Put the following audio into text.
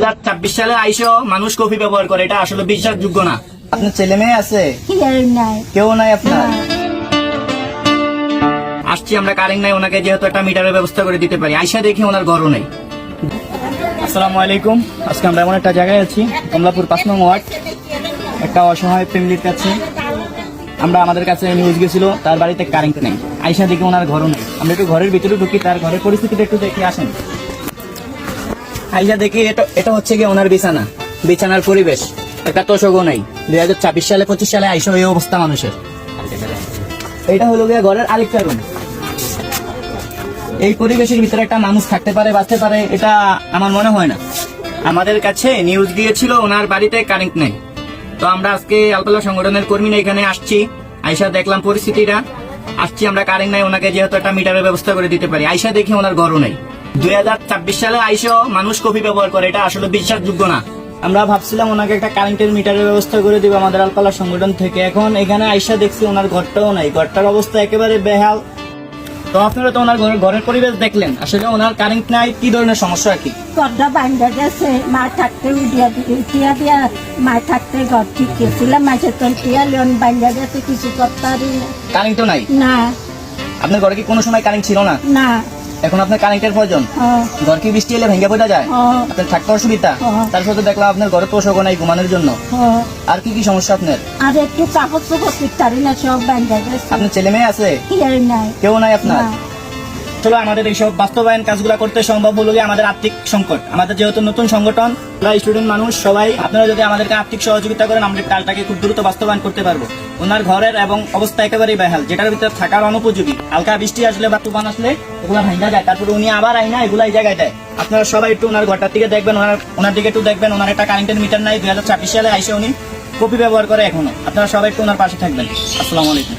2026 সালে আইসো মানুষ কফি ব্যবহার করে, এটা আসলে বিশ্বাসযোগ্য না। আপনার ছেলে মেয়ে আছে? কেউ নাই আপনার? আসছি আমরা, কারেন্ট নাই, ওনাকে যেহেতু একটা মিটারের ব্যবস্থা করে দিতে পারি। আইসা দেখি ওনার ঘরও নেই। আসসালামু আলাইকুম। আজকে আমরা এমন একটা জায়গায় আছি, কমলাপুর 5 নং ওয়ার্ড, একটা অসহায় ফ্যামিলির কাছে। আমাদের কাছে নিউজ গেছিল তার বাড়িতে কারেন্ট নেই। আইসা দেখি ওনার ঘরও নেই। আমরা একটু ঘরের ভিতরে ঢুকি, তার ঘরের পরিস্থিতিটা একটু দেখে আসেন। আইসা দেখি এটা হচ্ছে কি ওনার বিছানার পরিবেশ, একটা তোষকও নাই। 2026 সালে 25 সালে আইসা এই অবস্থা মানুষের। এটা হলো গিয়ে ঘরের আরেকটা রুম। এই পরিবেশের ভিতরে একটা মানুষ থাকতে পারে, বাঁচতে পারে, এটা আমার মনে হয় না। আমাদের কাছে নিউজ দিয়েছিল ওনার বাড়িতে কারেন্ট নেই। তো আমরা আজকে আলপলা সংগঠনের কর্মীরা এখানে আসছি, আইসা দেখলাম পরিস্থিতিটা। আসছি আমরা, কারেন্ট নাই, ওনাকে যেহেতু একটা মিটারের ব্যবস্থা করে দিতে পারি। আইসা দেখি ওনার ঘরও নেই। 2026 সালে আইসা মানুষ কফি ব্যবহার করে, এটা আসলে বিশ্বাসযোগ্য না। আমরা ভাবছিলাম ওনাকে একটা কারেন্টের মিটারের ব্যবস্থা করে দিব আমাদের আলপলা সংগঠন থেকে। এখন এখানে আইসা দেখছি ওনার ঘরটাও নাই। ঘরটার অবস্থা একেবারে বেহাল। তো আপনারা তো ওনার ঘরের পরিবেশ দেখলেন, আসলে ওনার কারেন্ট নাই, কি ধরনের সমস্যা কি? ঘরটা ভাঙ্গা গেছে, মা থাকতে উঠিয়া দিয়া মা থাকতে ঘর ঠিক গেছিলাম, মাঝে তো উঠিয়া লিয়ন ভাঙ্গা গেছে, কিছু করতে পারি না। কারেন্ট তো নাই? না। আপনার ঘরে কি কোনো সময় কারেন্ট ছিল না? না। এখন আপনার কারেন্টের প্রয়োজন? ঘর কি বৃষ্টি এলে ভেঙে পড়া যায়? আপনার থাকতে অসুবিধা? তার সাথে দেখলাম আপনার ঘরে তোষক নাই ঘুমানোর জন্য। আর কি কি সমস্যা আপনার? আর একটু কাপড় চোপড় পারি না, সব ভাঙ্গা গেছে। আপনার ছেলে মেয়ে আছে? নাই। কেউ নাই আপনার? চলো, আমাদের এইসব বাস্তবায়ন কাজগুলো করতে সম্ভব হলো আমাদের আর্থিক সংকট। আমাদের যেহেতু নতুন সংগঠন, স্টুডেন্ট মানুষ সবাই, আপনারা যদি আমাদেরকে আর্থিক সহযোগিতা করেন, আমরা কাজটাকে খুব দ্রুত বাস্তবায়ন করতে পারবো। ওনার ঘরের এবং অবস্থা একেবারেই বেহাল, যেটার ভিতরে থাকার অনুপযোগী। হালকা বৃষ্টি আসলে বা তুফান আসলে এগুলো ভাঙা যায়, তারপরে উনি আবার আইনা এগুলা এই জায়গায় দেয়। আপনারা সবাই একটু ওনার ঘরটার দিকে দেখবেন, ওনার দিকে একটু দেখবেন। ওনার একটা কারেন্টের মিটার নাই, 2026 সালে আইসে উনি কপি ব্যবহার করে এখনো। আপনারা সবাই একটু ওনার পাশে থাকবেন। আসসালামু আলাইকুম।